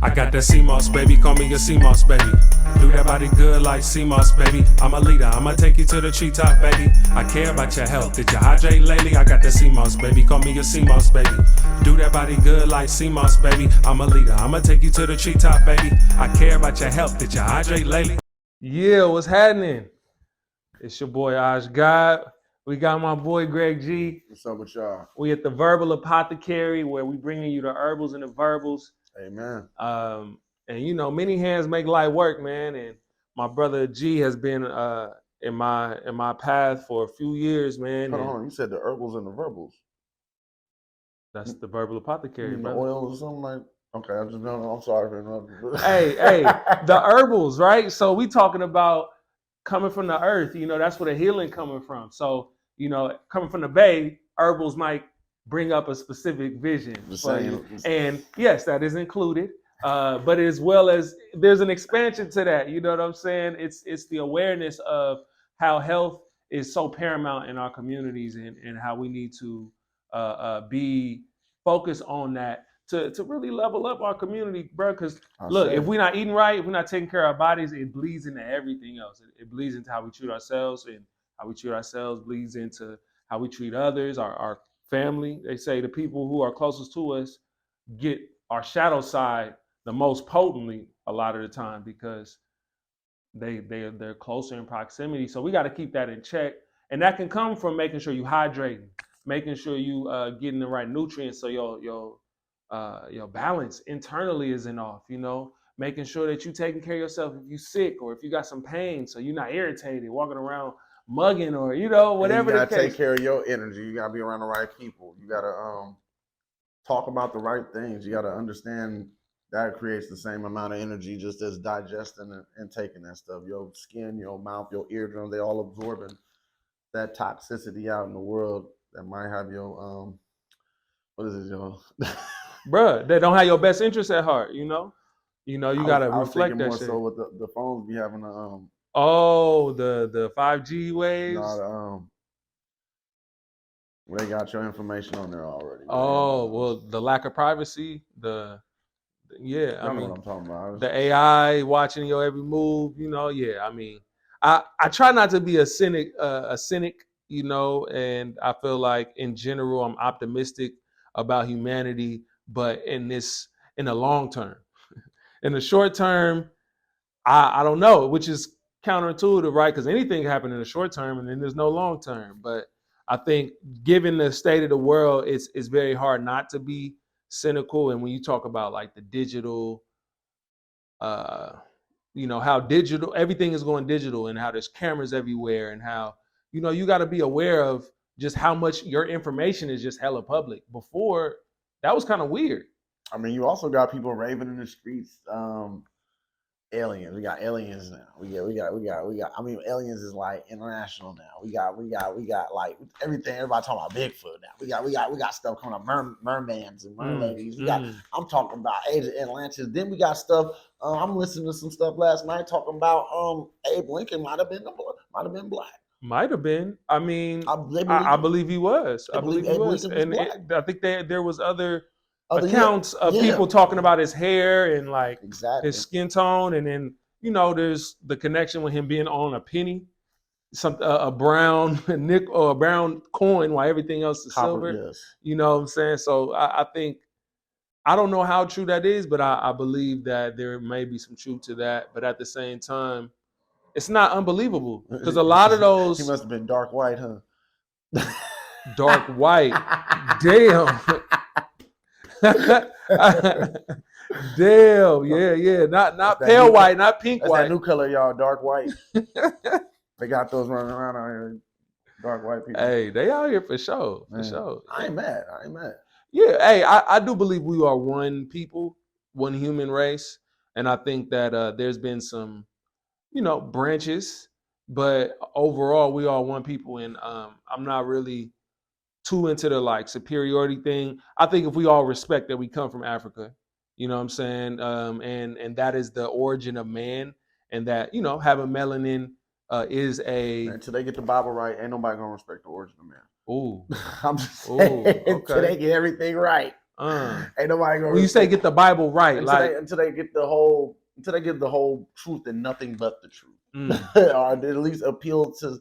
I got that CMOS, baby, call me a CMOS, baby. Do that body good like CMOS, baby. I'm a leader, I'ma take you to the treetop, baby. I care about your health, did you hydrate lately? I got that CMOS, baby, call me a CMOS, baby. Do that body good like CMOS, baby. I'm a leader, I'ma take you to the treetop, baby. I care about your health, did you hydrate lately? Yeah, what's happening? It's your boy Osh God. We got my boy Greg G. What's up with y'all? We at the Verbal Apothecary, where we bringing you the herbals and the verbals. Amen. And you know, many hands make light work, man. And my brother G has been in my path for a few years, man. Hold on, you said the herbals and the verbals. That's the Verbal Apothecary, You mean the brother. oils or something like? Okay, I'm sorry for interrupting. Hey, the herbals, right? So we talking about coming from the earth. You know, that's where the healing coming from. So you know, coming from the Bay, herbals might bring up a specific vision for you. And yes, that is included. But as well as there's an expansion to that, you know what I'm saying? It's the awareness of how health is so paramount in our communities and how we need to be focused on that to really level up our community, bro. Because look, if we're not eating right, if we're not taking care of our bodies, it bleeds into everything else. It bleeds into how we treat ourselves, and how we treat ourselves bleeds into how we treat others, our family. They say the people who are closest to us get our shadow side the most potently a lot of the time because they're closer in proximity. So we got to keep that in check, and that can come from making sure you hydrating, making sure you getting the right nutrients so your balance internally isn't off. You know, making sure that you taking care of yourself if you're sick or if you got some pain, so you're not irritated walking around mugging or you know whatever. You gotta take care of your energy. You gotta be around the right people. You gotta talk about the right things. You gotta understand that creates the same amount of energy just as digesting and taking that stuff. Your skin, your mouth, your eardrums, they all absorbing that toxicity out in the world that might have your what is it, your bruh, they don't have your best interest at heart, you know? You gotta reflect that more shit. So with the phones be having the 5G waves. They got your information on there already. Oh, well, the lack of privacy, I mean, what I'm talking about. The AI watching your every move, you know, I mean, I try not to be a cynic, you know, and I feel like in general I'm optimistic about humanity, but in the long term. In the short term, I don't know, which is counterintuitive, right? Because anything can happen in the short term and then there's no long term. But I think given the state of the world, it's very hard not to be cynical. And when you talk about like the digital, you know, how digital, everything is going digital and how there's cameras everywhere and how, you know, you got to be aware of just how much your information is just hella public. Before, that was kind of weird. I mean, you also got people raving in the streets. Aliens. We got aliens now. We got. I mean, aliens is like international now. We got like everything. Everybody talking about Bigfoot now. We got stuff coming up. Mermans and merladies. I'm talking about Age of Atlantis. Then we got stuff. I'm listening to some stuff last night talking about Abe Lincoln might have been black. Might have been. I mean, I believe he was. I believe he was. And I think there was other accounts of people talking about his hair and like his skin tone, and then you know there's the connection with him being on a penny, a brown nickel or a brown coin, while everything else is silver. Yes. You know what I'm saying? So I think I don't know how true that is, but I believe that there may be some truth to that. But at the same time, it's not unbelievable because a lot of those he must have been dark white, huh? Dark white, damn. Damn, yeah. Not pale white, not pink that's white. That new color, y'all, dark white. They got those running around out here, dark white people. Hey, they out here for sure, for sure. I ain't mad. Yeah, hey, I do believe we are one people, one human race, and I think that there's been some, you know, branches, but overall we are one people, and I'm not really too into the like superiority thing. I think if we all respect that we come from Africa, you know what I'm saying, and that is the origin of man, and that you know having melanin is a. Until they get the Bible right, ain't nobody gonna respect the origin of man. Ooh, I'm just saying, until they get everything right. Ain't nobody gonna. When you say get the Bible right, until they get the whole truth and nothing but the truth, or at least appeal to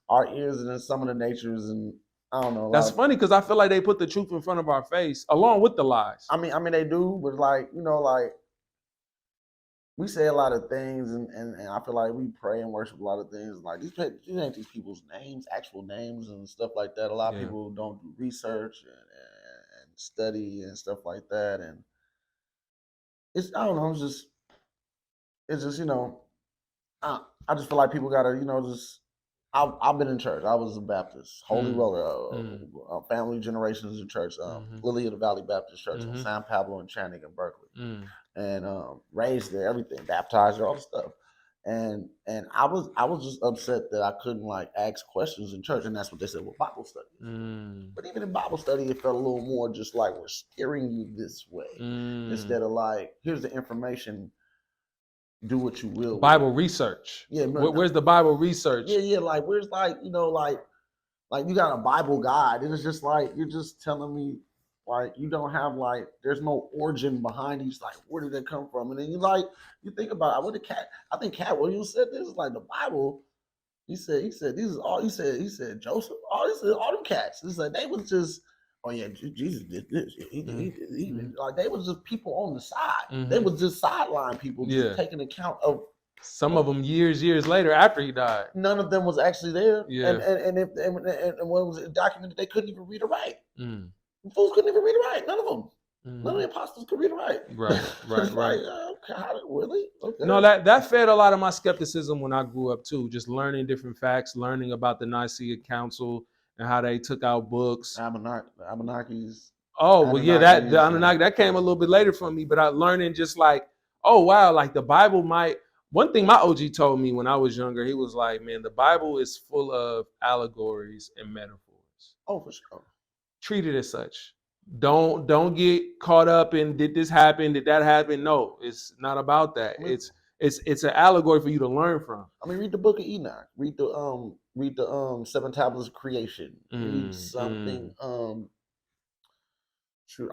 our ears and some of the natures, and I don't know. That's funny because I feel like they put the truth in front of our face along with the lies. I mean they do, but like we say a lot of things, and I feel like we pray and worship a lot of things. Like these ain't these people's names, actual names, and stuff like that. A lot of people don't do research and study and stuff like that, and I don't know. It's just I just feel like people gotta just. I've been in church. I was a Baptist, Holy Roller, family generations in church, Lily of the Valley Baptist Church on San Pablo and Channing in Berkeley, and raised there, everything, baptized there, all the stuff, and I was just upset that I couldn't ask questions in church, and that's what they said with Bible study. But even in Bible study, it felt a little more just like we're steering you this way instead of here's the information. Do what you will. Bible research. Yeah. Where's the Bible research? Yeah. Where's you got a Bible guide. And it's just you're just telling me you don't have there's no origin behind these. Where did they come from? And then you think about it. What did I think Cat Williams said this is the Bible. He said this is all he said Joseph. All them cats. It's they was just. Oh yeah, Jesus did this. He they was just people on the side. They was just sideline people, just taking account of some of them years later after he died. None of them was actually there. Yeah, and when it was documented, they couldn't even read or write. Fools couldn't even read or write. None of them. None of the apostles could read or write. Right. Okay, really? Okay. No, that fed a lot of my skepticism when I grew up too. Just learning different facts, learning about the Nicene Council. And how they took out books. Anunnakis. Oh, well, yeah, the Anunnaki, that came a little bit later for me, but I learning just oh, wow, the Bible one thing my OG told me when I was younger, he was like, man, the Bible is full of allegories and metaphors. Oh, for sure. Treat it as such. Don't get caught up in did this happen, did that happen? No, it's not about that. It's an allegory for you to learn from. I mean, read the book of Enoch. Read the 7 tablets of creation. Read something. I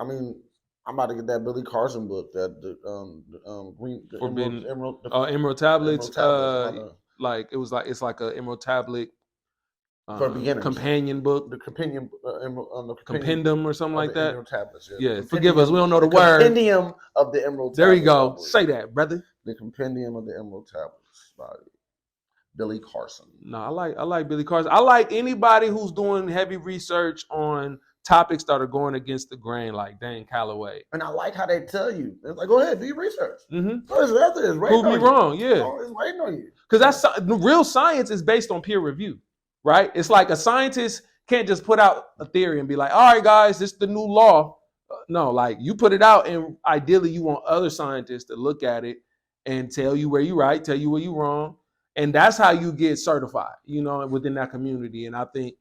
mean, I'm about to get that Billy Carson book. That the Emerald Tablets. It's like a Emerald Tablet. For beginners. Companion book. The companion, Compendum or something like that. Emerald Tablets. Yeah. Forgive us, we don't know the word. Compendium of the Emerald Tablets. There you go. Say that, brother. The Compendium of the Emerald Tablets by Billy Carson. No, I like Billy Carson. I like anybody who's doing heavy research on topics that are going against the grain, like Dan Calloway. And I like how they tell you. It's go ahead, do your research. Prove me wrong, yeah. It's waiting on you. Because real science is based on peer review, right? It's like a scientist can't just put out a theory and be like, all right, guys, this is the new law. No, you put it out, and ideally you want other scientists to look at it and tell you where you're right, tell you where you're wrong. And that's how you get certified, within that community. And I think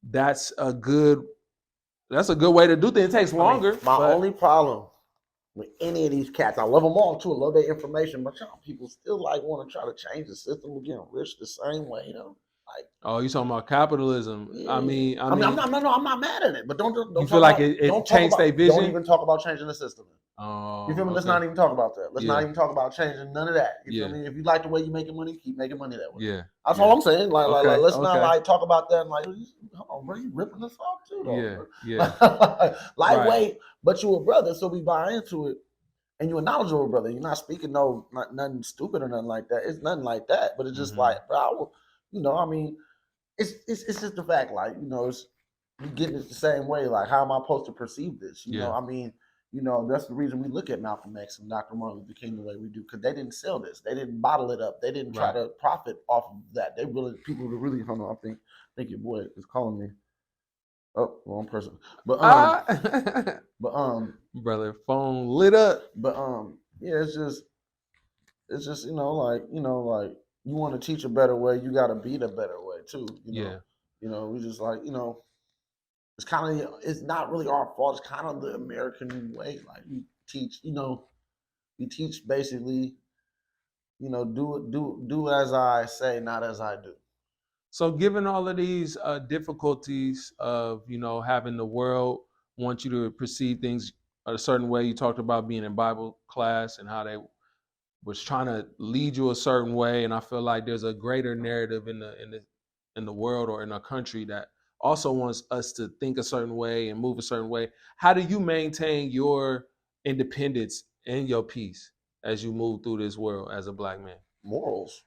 that's a good way to do things. It takes longer. My only problem with any of these cats, I love them all too. I love their information, but y'all people still want to try to change the system. We're getting rich the same way, Oh, you talking about capitalism? Yeah. I mean, I'm not mad at it, but don't you feel like it changed their vision? Don't even talk about changing the system. Oh, you feel me? Let's not even talk about that. Let's not even talk about changing none of that. You feel me? If you like the way you're making money, keep making money that way. Yeah, that's all I'm saying. Let's not talk about that. And hold on, bro, you ripping us off too, though. Yeah. Lightweight, but you a brother, so we buy into it. And you're a knowledgeable brother. You're not speaking nothing stupid or nothing like that. It's nothing like that. But it's just bro, I mean. It's just the fact, you getting it the same way. How am I supposed to perceive this? You know, I mean, that's the reason we look at Malcolm X and Dr. Martin Luther King the way we do, because they didn't sell this. They didn't bottle it up. They didn't try to profit off of that. People were really, hold on, I think your boy is calling me. Oh, wrong person. But brother, phone lit up. But yeah, it's just you want to teach a better way, you got to be the better way too. We just it's kind of it's not really our fault. It's kind of the American way. We teach, we teach basically, do as I say, not as I do. So, given all of these difficulties of having the world want you to perceive things a certain way. You talked about being in Bible class and how they was trying to lead you a certain way, and I feel like there's a greater narrative in the world or in our country that also wants us to think a certain way and move a certain way. How do you maintain your independence and your peace as you move through this world as a black man? Morals.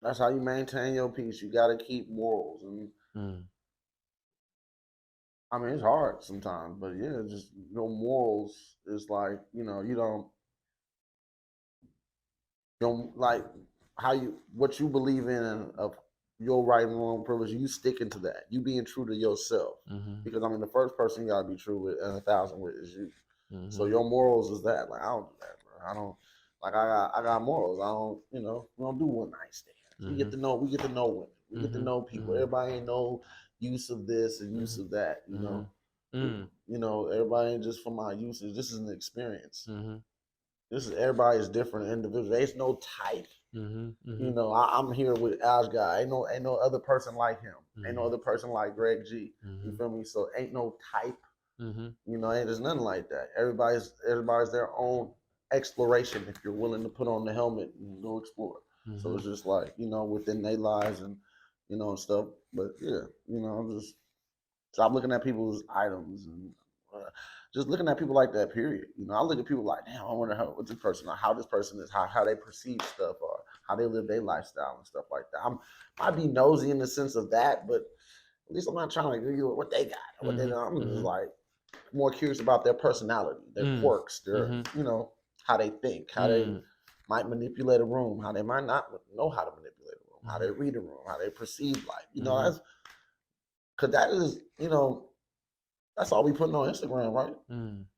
That's how you maintain your peace. You got to keep morals, and I mean it's hard sometimes, but yeah, just your morals is like you don't like how you what you believe in of your right and wrong privilege. You sticking to that. You being true to yourself, because I mean the first person you gotta be true with and 1,000 with is you. So your morals is that. Like I don't do that, bro. I don't like I got morals. I don't we don't do one night stands. We get to know women. We get to know people. Everybody ain't no use of this and use of that. Everybody ain't just for my usage. This is an experience. This is everybody's different individual. There's no type. I'm here with Al's guy. Ain't no other person like him. Ain't no other person like Greg G. You feel me? So ain't no type. There's nothing like that. Everybody's their own exploration. If you're willing to put on the helmet and go explore. So it's just like within their lives and and stuff. But yeah, I'm just stop looking at people's items and just looking at people like that. Period. I look at people like, damn, I wonder what this person, or how this person is, how they perceive stuff, or how they live their lifestyle and stuff like that. Might be nosy in the sense of that, but at least I'm not trying to agree with what they got. What they got. I'm just like more curious about their personality, their quirks, their how they think, how they might manipulate a room, how they might not know how to manipulate a room, how they read a room, how they perceive life. That's because that is that's all we putting on Instagram, right?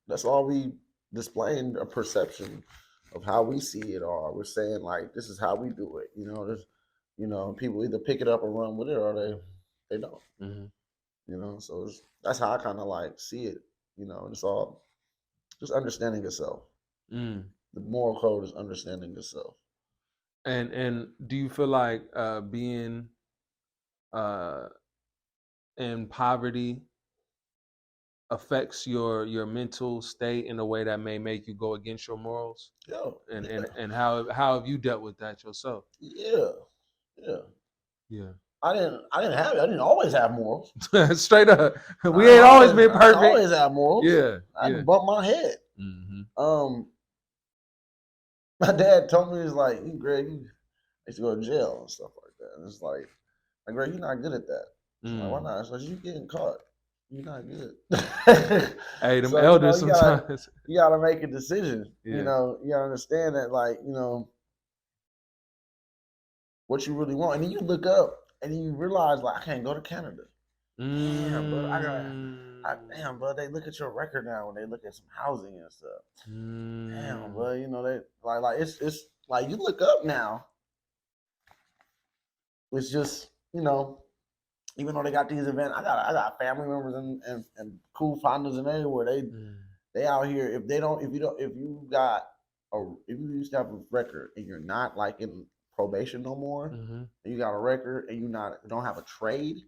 That's all we displaying a perception of how we see it, or we're saying like this is how we do it. People either pick it up and run with it, or they don't. So that's how I kind of like see it. It's all just understanding yourself. The moral code is understanding yourself. And do you feel like being in poverty affects your mental state in a way that may make you go against your morals? And how have you dealt with that yourself? Yeah. I didn't always have morals. Straight up, we ain't always been perfect. I always have morals. I bumped my head. My dad told me, he's like, Greg, you used to go to jail and stuff like that. And it's like Greg, you're not good at that. Like, why not? It's like, you getting caught. You're not good. Hey, them elders sometimes. You gotta make a decision. You gotta understand that, like, what you really want. And then you look up and then you realize, like, I can't go to Canada. Damn, bro, damn, bro, they look at your record now when they look at some housing and stuff. Damn, bro, they like it's like you look up now. It's just, even though they got these events, I got family members and cool finders and everywhere. They out here. If you used to have a record and you're not like in probation no more, and you got a record and you don't have a trade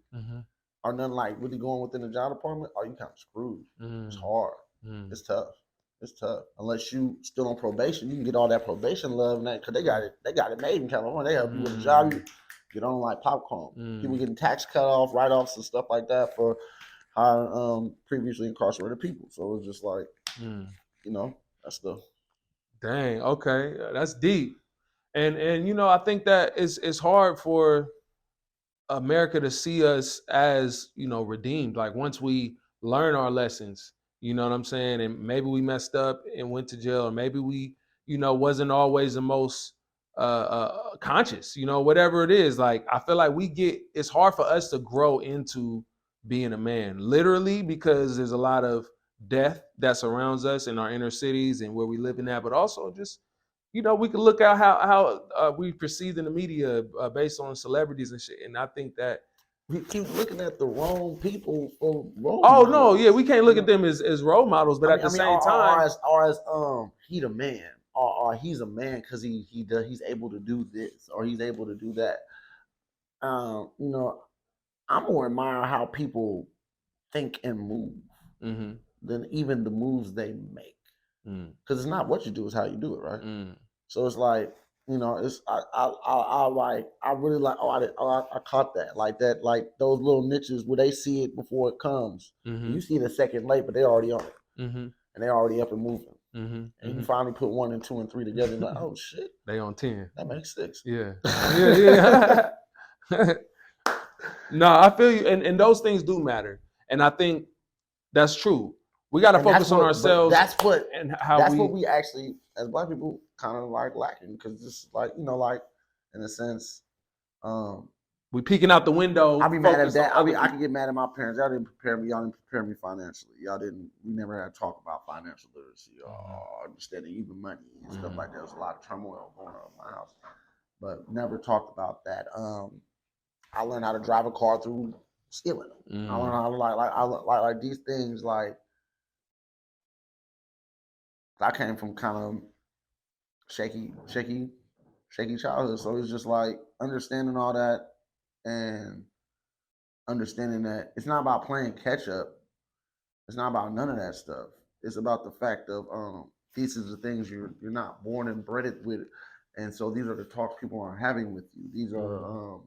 or nothing like really going within the job department, you kind of screwed. It's hard. It's tough. It's tough. Unless you still on probation, you can get all that probation love and that, because they got it made in California. They help you with a job. You get on like popcorn. People getting tax cut off, write-offs and stuff like that for previously incarcerated people. So it's just like, that's the dang. Okay, that's deep. And I think that it's hard for America to see us as redeemed. Like once we learn our lessons, you know what I'm saying, and maybe we messed up and went to jail, or maybe we wasn't always the most conscious, whatever it is. Like I feel like it's hard for us to grow into being a man, literally, because there's a lot of death that surrounds us in our inner cities and where we live in that, but also just we can look at how we perceived in the media based on celebrities and shit. And I think that we keep looking at the wrong people for role models. No, yeah, we can't look at them as role models, but at the same time, he the man, or he's a man because he's able to do this or he's able to do that. I'm more admire how people think and move. than even the moves they make. Mm. Because it's not what you do, it's how you do it, right? Mm. So it's like, it's I really like. I caught that, like those little niches where they see it before it comes. Mm-hmm. You see it a second late, but they're already on it, Mm-hmm. and they're already up and moving. Mm-hmm. And you finally put 1 and 2 and 3 together, and like, oh shit, they on 10. that makes 6. Yeah. Yeah. No, I feel you, and those things do matter, and I think that's true. We got to focus on ourselves. That's what and we actually, as Black people, kind of like lacking, because it's like, like in a sense, we peeking out the window. I'll be mad at that. I can get mad at my parents. Y'all didn't prepare me. Y'all didn't prepare me financially. We never had to talk about financial literacy or understanding even money and stuff like that. There was a lot of turmoil going on in my house, but never talked about that. I learned how to drive a car through stealing them. I learned how to like these things. Like, I came from kind of shaky childhood, so it's just like understanding all that and understanding that it's not about playing catch up. It's not about none of that stuff. It's about the fact of these are the things you're not born and bred with, and so these are the talks people are having with you. These are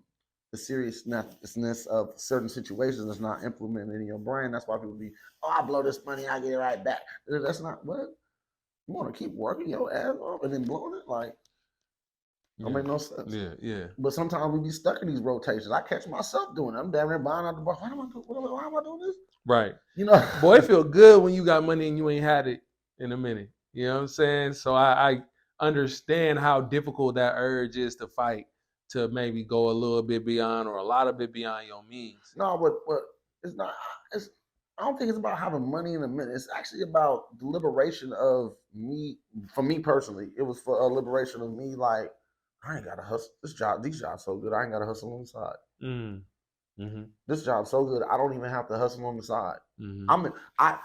the seriousness of certain situations that's not implemented in your brain. That's why people be, I blow this money, I get it right back. That's not what you want to keep working your ass off and then blowing it like. Don't make no sense. Yeah. But sometimes we be stuck in these rotations. I catch myself doing it. I'm damn near buying out the bar. Why am I doing this? Right. Boy, it feel good when you got money and you ain't had it in a minute. You know what I'm saying? So I understand how difficult that urge is to fight, to maybe go a little bit beyond or a lot of bit beyond your means. No, but it's not. I don't think it's about having money in a minute. It's actually about the liberation of me. For me personally, it was for a liberation of me. Like, I ain't gotta hustle. These jobs so good. I ain't gotta hustle on the side. Mm-hmm. This job's so good. I don't even have to hustle on the side. Mm-hmm. I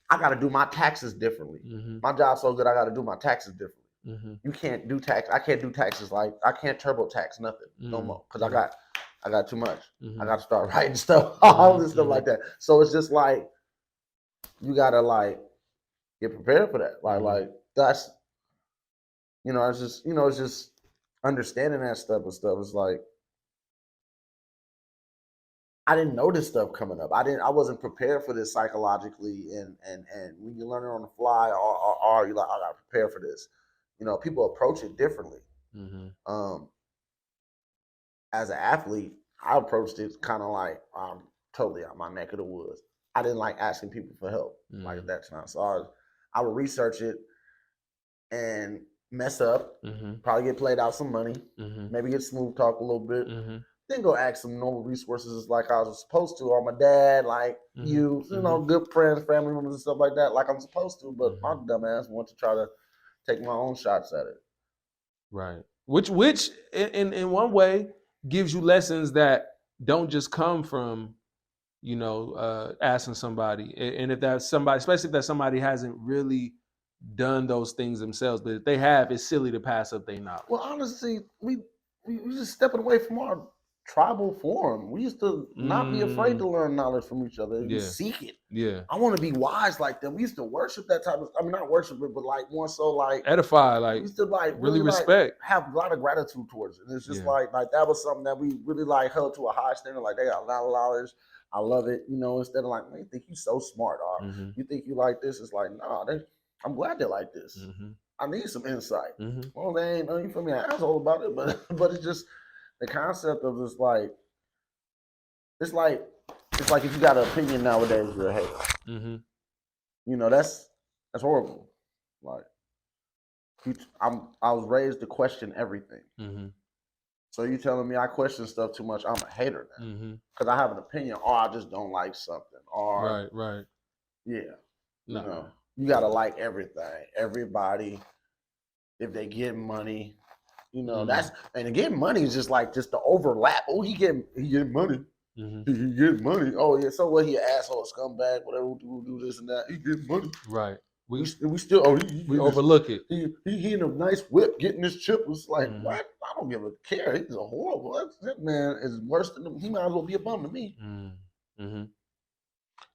got to do my taxes differently. Mm-hmm. My job's so good. I got to do my taxes differently. Mm-hmm. You can't do tax. I can't do taxes like I can't turbo tax nothing no more because I got too much. I got to start writing stuff, all this stuff like that. So it's just like you gotta like get prepared for that. Like that's it's just understanding that stuff and stuff. It's like I didn't know this stuff coming up. I wasn't prepared for this psychologically, and when you learn it on the fly, or you're like, I gotta prepare for this. People approach it differently. As an athlete, I approached it kind of like I'm totally out my neck of the woods. I didn't like asking people for help like at that time. So I would research it and mess up, probably get played out some money, maybe get smooth talk a little bit. Then go ask some normal resources like I was supposed to, or my dad, like you know, good friends, family members and stuff like that, like I'm supposed to, but my dumb ass want to try to take my own shots at it. Right. Which in one way gives you lessons that don't just come from, asking somebody. And if that's somebody, especially if that somebody hasn't really done those things themselves, but if they have, it's silly to pass up their knowledge. Well, honestly, we just stepping away from our tribal form. We used to not be afraid to learn knowledge from each other and seek it. Yeah. I want to be wise like them. We used to worship that type of, not worship it, but like more so like edify, like we used to like really respect, have a lot of gratitude towards it. And it's just like that was something that we really like held to a high standard. Like they got a lot of knowledge. I love it. Instead of like, man, you think you so smart, or you think you like this. It's like, nah, I'm glad they're like this. I need some insight. Well, they ain't, you feel me, an asshole about it, but it's just the concept of this, like, it's like if you got an opinion nowadays, you're a hater. That's horrible. Like, I was raised to question everything. So you telling me I question stuff too much? I'm a hater now because I have an opinion, or I just don't like something, or right. Yeah, you gotta like everything, everybody. If they get money, that's, and getting money is just the overlap. Oh, he getting money. He get money. Oh yeah, so what? He an asshole, scumbag, whatever. Do this and that. He get money. Right. We still. Oh, we overlook it. He in a nice whip, getting this chip. Was like, what? I don't give a care. He's a horrible. That man is worse than him. He might as well be a bum to me.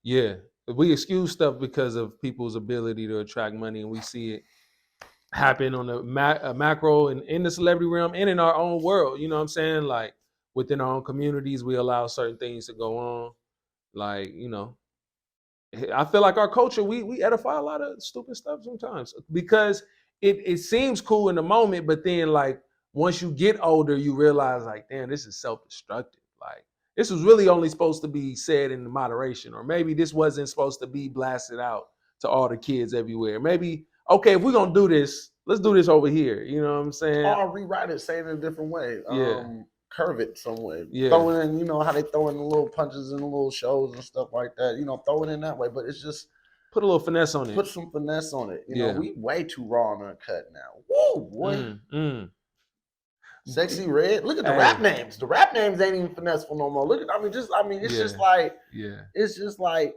Yeah, We excuse stuff because of people's ability to attract money, and we see it happen on the macro and in the celebrity realm and in our own world. You know what I'm saying? Like within our own communities, we allow certain things to go on. Like, you know, I feel like our culture, we edify a lot of stupid stuff sometimes because it seems cool in the moment, but then like once you get older, you realize like, damn, this is self-destructive. Like this was really only supposed to be said in moderation, or maybe this wasn't supposed to be blasted out to all the kids everywhere. Maybe, okay, if we're gonna do this, let's do this over here. You know what I'm saying? Or rewrite it, say it in a different way. Yeah. Curve it some way. Yeah. Throw it in, you know how they throw in the little punches in the little shows and stuff like that. You know, throw it in that way. But it's just put a little finesse on it. Put some finesse on it. You know, we way too raw and uncut now. Woo, boy. Sexy Red. Look at the rap names. The rap names ain't even finesseful no more. Look at, it's just like, it's just like,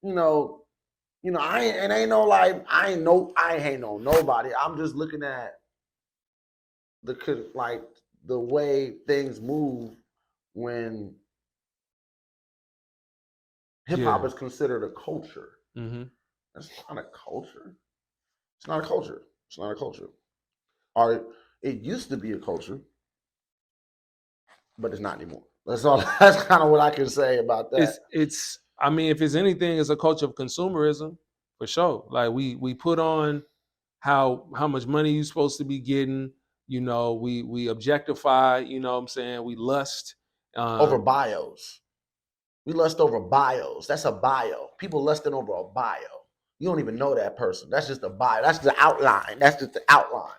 you know, I ain't no nobody. I'm just looking at the way things move when hip hop is considered a culture. That's not a culture. It's not a culture. It's not a culture. Or it used to be a culture, but it's not anymore. That's all. That's kind of what I can say about that. It's. I mean, if it's anything, it's a culture of consumerism for sure. Like we put on how much money you're supposed to be getting. You know, we objectify. You know what I'm saying? We lust over bios. We lust over bios. That's a bio. People lusting over a bio. You don't even know that person. That's just a bio. That's the outline. That's just the outline.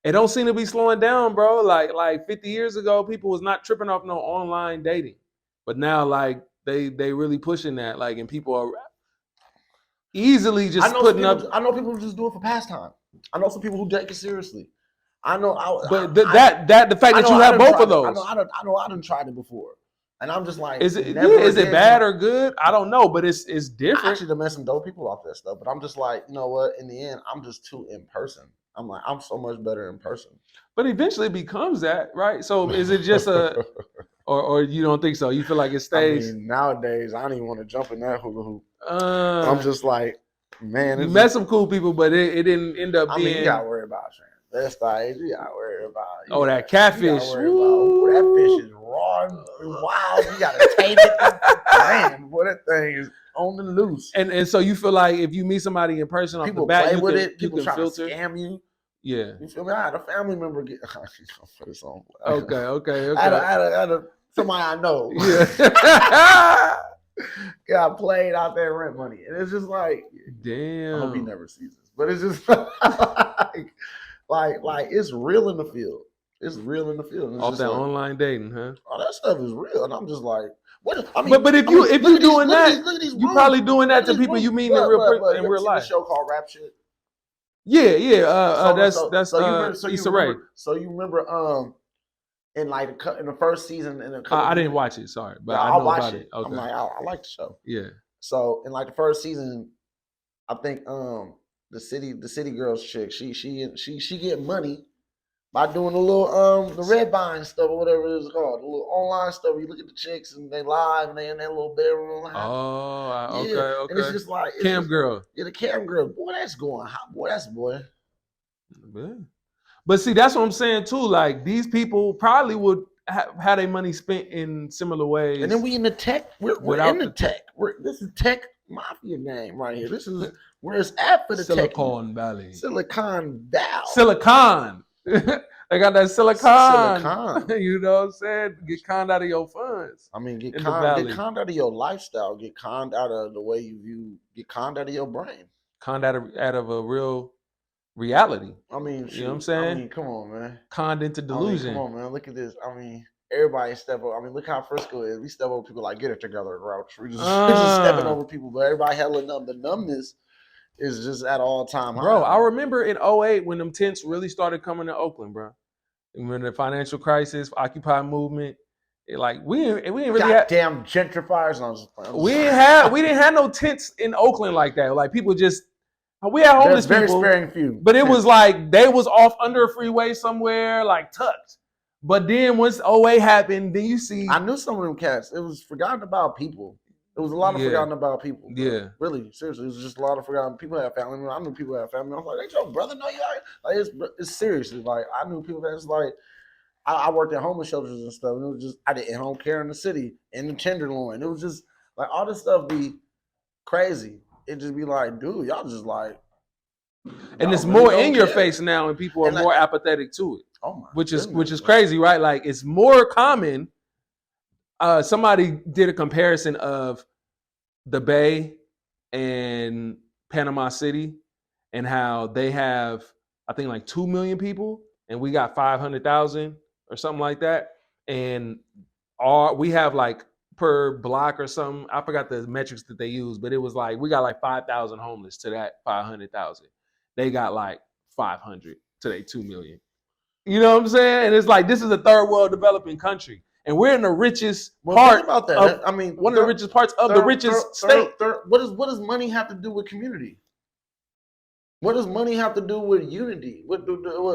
It don't seem to be slowing down, bro. Like 50 years ago, people was not tripping off no online dating, but now like they really pushing that. Like, and people are easily just putting up. I know people who just do it for pastime. I know some people who take it seriously. But the fact that you have both of those. I know I done tried it before, and I'm just like, is it bad or good? I don't know, but it's different. I actually met some dope people off that stuff, but I'm just like, you know what? In the end, I'm just too in person. I'm like, I'm so much better in person. But eventually it becomes that, right? So is it just or you don't think so? You feel like it stays? I mean, nowadays, I don't even want to jump in that hula hoop. I'm just like, man. You met some cool people, but it didn't end up being. I mean, you got to worry about transvestites. You got to worry about. That catfish. That fish is raw and wild. You got to tame it. Man, boy, that thing is on the loose. And so you feel like if you meet somebody in person off the bat, play with it. People try to scam you. Yeah. You feel me? I had a family member get. Put this on. Okay. I had somebody I know. Yeah. Got played out there rent money, and it's just like, damn. I hope he never sees this, but it's just like it's real in the field. It's real in the field. It's off that online dating, huh? All that stuff is real, and I'm just like, what? I mean, but if you're doing that, you're probably doing that to people you meet in real life. A show called Rap Shit. Yeah. That's E.S.O.teric. So you remember in the first season I didn't watch it, sorry, but I know about it. Okay. I'm like, I like the show. Yeah. So in like the first season, I think the city girls chick, she get money by doing the little the red vine stuff or whatever it is called, the little online stuff. You look at the chicks and they live and they in that little bedroom. Okay. And it's just like girl. Yeah, the cam girl. Boy, that's going hot. Boy, that's boy. Yeah. But see, that's what I'm saying too. Like these people probably would have their money spent in similar ways. And then we in the tech. We're in the tech. This is tech mafia game right here. This is where it's at for the Silicon Valley. Silicon Valley. Silicon. They got that silicon. You know what I'm saying? Get conned out of your funds. I mean, get conned out of your lifestyle. Get conned out of the way you view. Get conned out of your brain. Conned out of a real reality. I mean, you know what I'm saying? I mean, come on, man. Conned into delusion. Come on, man. Look at this. I mean, everybody step over. I mean, look how Frisco is. We step over people like get it together, Grouch. We're just stepping over people, but everybody hella numb. The numbness is just at all time high. Bro, I remember in 2008 when them tents really started coming to Oakland, bro. When the financial crisis, Occupy movement, we didn't really goddamn gentrifiers. We didn't have no tents in Oakland like that. Like people just. We had homeless people, sparing few, but it was like they was off under a freeway somewhere, like tucked. But then once 2008 happened, then you see. I knew some of them cats. It was forgotten about people. It was a lot of Yeah. forgotten about people. Bro. Yeah. Really, seriously, it was just a lot of forgotten people have family. I knew people had family. I was like, "Ain't your brother know you?" Like, it's seriously like I knew people that it's like I worked at homeless shelters and stuff. And it was just I did home care in the city in the Tenderloin. It was just like all this stuff be crazy. It just be like, dude, y'all just like, And it's really more don't in your care. face now, and people are And, like, more apathetic to it. Oh my which is goodness, crazy, right? Like it's more common. Somebody did a comparison of the Bay and Panama City, and how they have, I think, like 2 million people, and we got 500,000 or something like that, and we have like per block or something. I forgot the metrics that they use, but it was like we got like 5,000 homeless to that 500,000. They got like 500 to their 2 million. You know what I'm saying? And it's like this is a third world developing country, and we're in the richest part about that. of, I mean, one of the richest parts of the richest state. What does money have to do with community? What does money have to do with unity? What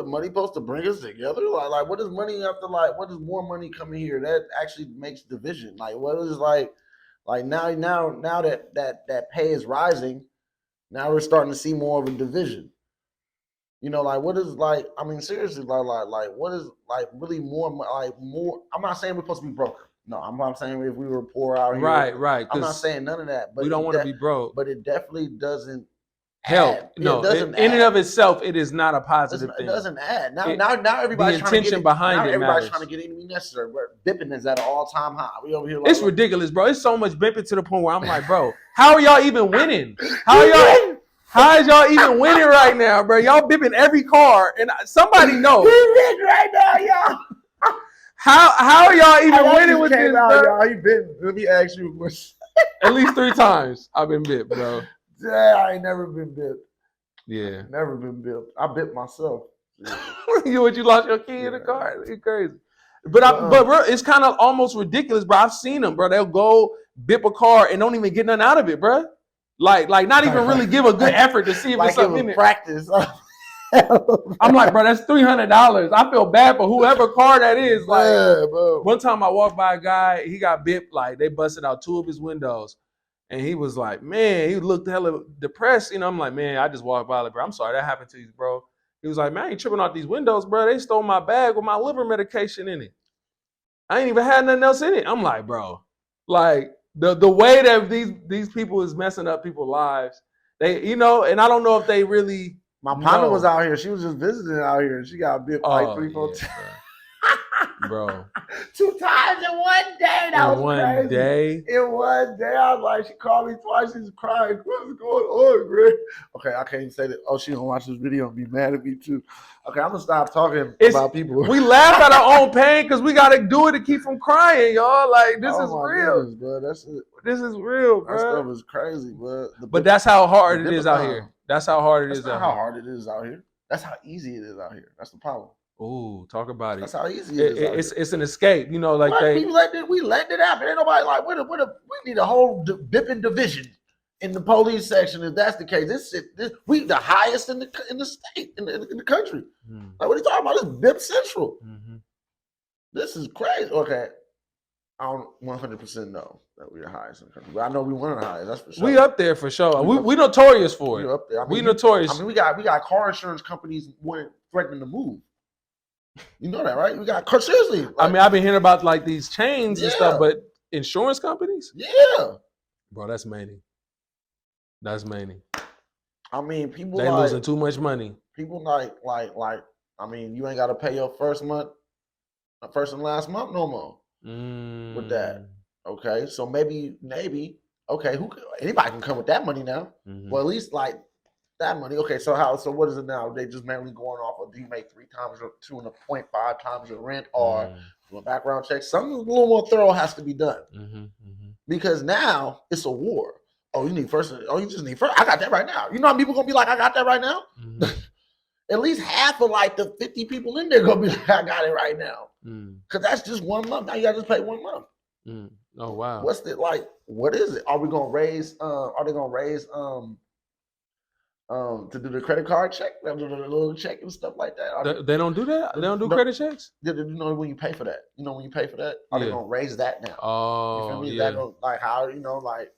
money supposed to bring us together? Like what does money have to like? What does more money coming here that actually makes division? Like what is like now that pay is rising, now we're starting to see more of a division. You know, like what is like? I mean, seriously, like what is like really more? Like more. I'm not saying we're supposed to be broke. No, I'm not saying if we were poor out here. Right. I'm not saying none of that. But we don't want to be broke. But it definitely doesn't help. add. No, it doesn't in add. and of itself, it is not a positive thing. It doesn't add. Now everybody's the trying to intention get behind now it everybody's matters. trying to get anything necessary. Bipping is at an all-time high. We over here. Like, it's ridiculous, bro. It's so much bipping to the point where I'm like, bro, how are y'all even winning? How is y'all even winning right now, bro? Y'all bipping every car, and somebody knows. right now, y'all. How are y'all even winning with this, bro? Y'all. Let me ask you a question. At least 3 times I've been bipped, bro. Yeah, I ain't never been bipped. Yeah, never been bipped. I bipped myself. you lost your key in the car? It's crazy. But bro, it's kind of almost ridiculous, bro. I've seen them, bro. They'll go bip a car and don't even get nothing out of it, bro. Like not even really give a good effort to see if it's something in it. Practice. I'm like, bro, that's $300. I feel bad for whoever car that is. Like, bro. One time I walked by a guy, he got bipped. Like they busted out 2 of his windows, and he was like, man, he looked hella depressed. You know, I'm like, man, I just walked by, like, bro, I'm sorry that happened to you, bro. He was like, man, I ain't tripping out these windows, bro. They stole my bag with my liver medication in it. I ain't even had nothing else in it. I'm like, bro, like the way that these people is messing up people's lives. They, you know, and I don't know if they really. My partner was out here. She was just visiting out here, and she got bit like 3, 4 times. Bro. 2 times in one day. That was crazy. Day? In one day. I was like, she called me twice. She was crying. What's going on, Greg? Okay, I can't say that. Oh, she gonna watch this video and be mad at me too. Okay, I'm gonna stop talking about people. We laugh at our own pain because we gotta do it to keep from crying, y'all. Like this is real. Goodness, bro. That's it. This is real, bro. That stuff is crazy, bro. But that's how hard it is out here. That's how hard it is out here. That's not how hard it is out here. That's how easy it is out here. That's the problem. Ooh, talk about it. That's how easy it is. It's an escape, you know. Like we let it happen. Ain't nobody like we need a whole bipping division in the police section. If that's the case, this we the highest in the state in the country. Mm-hmm. Like what are you talking about? This BIP Central. Mm-hmm. This is crazy. Okay, I don't 100% know that we're the highest in the country, but I know we one of the highest. That's for sure. We up there for sure. We notorious for it. Up there. I mean, we notorious. I mean, we got car insurance companies threatening to move. You know that, right? We got seriously. Like, I mean, I've been hearing about like these chains and stuff, but insurance companies? Yeah. Bro, that's many. That's many. I mean, people they losing too much money. People like. I mean, you ain't got to pay your first and last month no more with that. Okay, so maybe. Okay, anybody can come with that money now. Mm-hmm. Well, at least like. That money. Okay, so what is it now? They just mainly going off of do you make 3 times or 2.5 times your rent or do a background check? Something a little more thorough has to be done because now it's a war. Oh, you need first. Oh, you just need first. I got that right now. You know how people gonna be like, I got that right now. At least half of like the 50 people in there gonna be like, I got it right now because that's just 1 month. Now you gotta just pay 1 month. Oh wow. What's it like? What is it? Are we gonna raise? Are they gonna raise? To do the credit card check, the little check and stuff like that. They don't do that? They don't do No. credit checks? You know when you pay for that? You know when you pay for that? Are they Yeah. gonna raise that now? You feel Oh, me? yeah. That gonna, like how like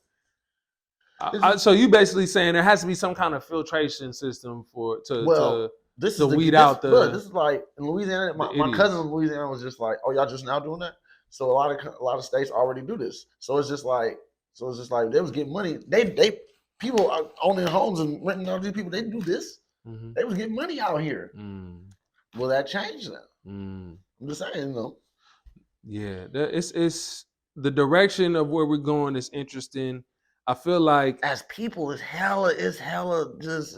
so you basically saying there has to be some kind of filtration system to this to is weed out the. look, this is like in Louisiana. My idiots. cousin in Louisiana was just like, "Oh, y'all just now doing that?" So a lot of states already do this. So it's just like they was getting money. They people are owning homes and renting out these people. They do this. Mhm. They was getting money out here. Will that change now? I'm just saying, you know. Yeah, it's the direction of where we're going is interesting. I feel like As people, it's hella just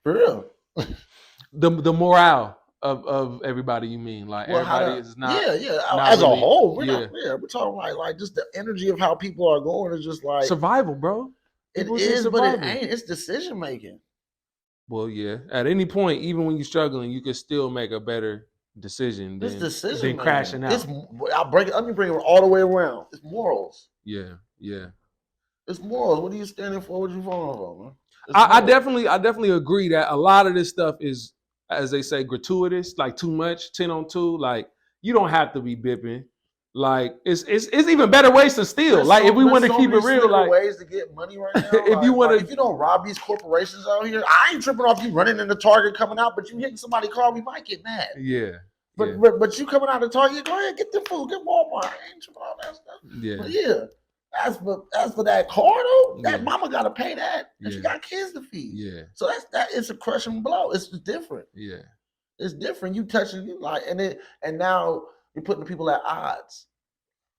for real. the morale of everybody. You mean like everybody is not? Not as really, a whole. We're talking like just the energy of how people are going is just like survival, bro. It is, but it ain't. It's decision making. Well, yeah. At any point, even when you're struggling, you can still make a better decision than crashing out. Let me bring it all the way around. It's morals. Yeah. It's morals. What are you standing for? What you falling for, man? I definitely agree that a lot of this stuff is, as they say, gratuitous, like too much, 10 on 2. Like you don't have to be bipping. Like it's even better ways to steal. Like if we want to keep it real, like ways to get money right now. if you want to, if you don't rob these corporations out here, I ain't tripping off you running into Target coming out, but you hitting somebody's car, we might get mad. Yeah. But you coming out of Target, go ahead, get the food, get Walmart. I ain't tripping off that stuff. Yeah. But yeah. As for that car though, that mama gotta pay that. And she got kids to feed. Yeah. So that it's a crushing blow. It's different. Yeah. It's different. You touching like and now you're putting the people at odds,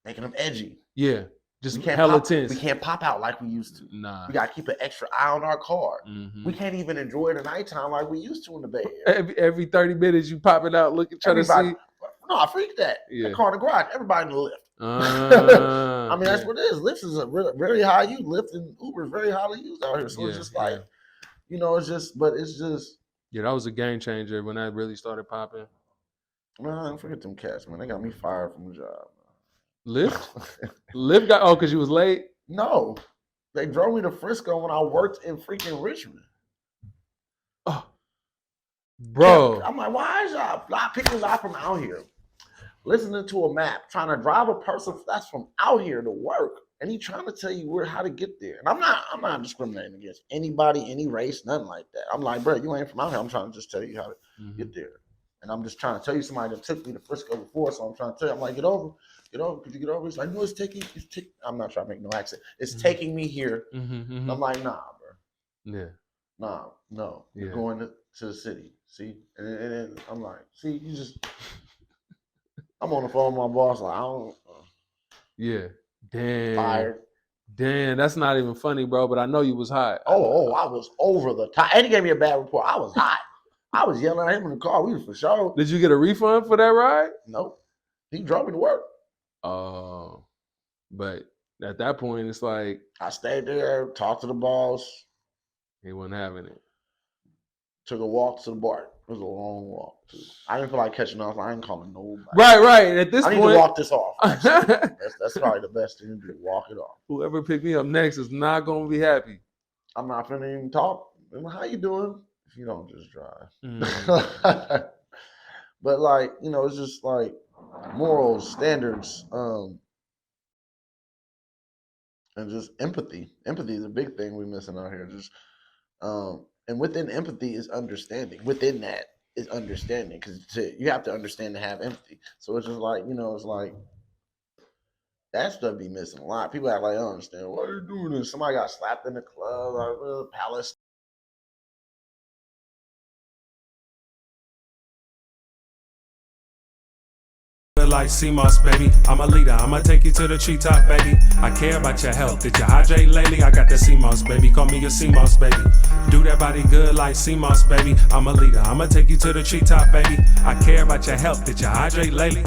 making them edgy. Yeah. Just hella tense. We can't pop out like we used to. Nah. We gotta keep an extra eye on our car. Mm-hmm. We can't even enjoy the nighttime like we used to in the Bay Area. Every 30 minutes you pop it out, trying to see. No, I freak that. Yeah. The car in the garage, everybody in the lift. I mean, that's what it is. Lyft is a very high use. Lyft and Uber is very highly used out here. So it's just like, it's just. Yeah, that was a game changer when that really started popping. Man, forget them cats, man. They got me fired from the job. Lyft? Lyft got because you was late? No. They drove me to Frisco when I worked in freaking Richmond. Oh. Bro. I'm like, why is y'all picking up from out here? Listening to a map, trying to drive a person that's from out here to work, and he trying to tell you how to get there. And I'm not discriminating against anybody, any race, nothing like that. I'm like, bro, you ain't from out here. I'm trying to just tell you how to get there. And I'm just trying to tell you somebody that took me to Frisco before, so I'm trying to tell you. I'm like, get over. Could you get over? He's like, no, I'm not trying to make no accent. It's taking me here. I'm like, nah, bro. Yeah. Nah, no. You're going to the city. See? And then I'm like, see, you just. I'm on the phone with my boss. Like, I don't. Yeah. Damn. Fired. Damn, that's not even funny, bro. But I know you was hot. Oh, I was over the top. And he gave me a bad report. I was hot. I was yelling at him in the car. We was for sure. Did you get a refund for that ride? Nope. He drove me to work. Oh, but at that point, it's like I stayed there, talked to the boss. He wasn't having it. Took a walk to the bar. It was a long walk, too. I didn't feel like catching up. I ain't calling nobody. Right. At this point, I need to walk this off. That's probably the best thing to do. Walk it off. Whoever picked me up next is not gonna be happy. I'm not finna even talk. How you doing? If you don't just drive. But like, it's just like morals, standards, and just empathy. Empathy is a big thing we're missing out here. Just and within empathy is understanding. Within that is understanding, because you have to understand to have empathy. So it's just like, it's like that stuff be missing a lot. People act like, I don't understand. Why are you doing this? Somebody got slapped in the club, like Palace. Like CMOS, baby, I'm a leader, I'ma take you to the treetop, baby. I care about your health, did you hydrate lately? I got the CMOS, baby, call me your CMOS, baby. Do that body good like CMOS, baby. I'm a leader, I'ma take you to the treetop, baby. I care about your health, did you hydrate lately?